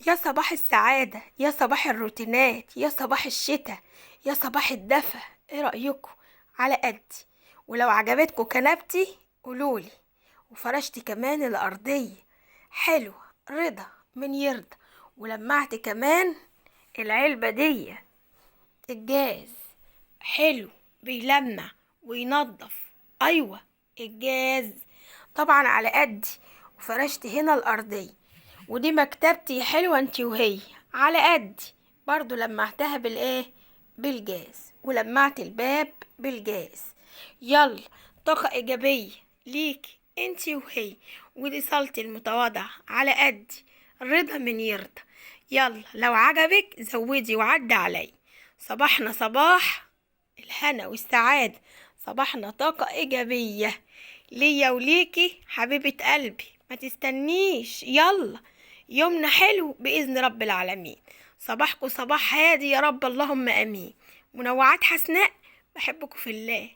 يا صباح السعادة، يا صباح الروتينات، يا صباح الشتاء، يا صباح الدفى. ايه رأيكم؟ على قدي. ولو عجبتكم كنبتي قولولي. وفرشت كمان الأرضية حلو، رضا من يرضى. ولمعت كمان العلبة دي الجاز حلو، بيلمع وينظف. ايوه، الجاز طبعا على قدي. وفرشت هنا الأرضية، ودي مكتبتي حلوة انتي وهي على قدي. برضو لمعتها بالايه؟ بالجاز. ولمعت الباب بالجاز. يلا، طاقة إيجابية ليكي انتي وهي. ودي صلتي المتواضعة على قدي، رضا من يرضى. يلا لو عجبك زودي وعدي علي. صباحنا صباح الهنا والسعادة، صباحنا طاقة إيجابية ليا وليكي حبيبة قلبي. ما تستنيش، يلا يومنا حلو بإذن رب العالمين. صباحكم صباح هادي يا رب، اللهم أمين. منوعات حسناء، بحبكم في الله.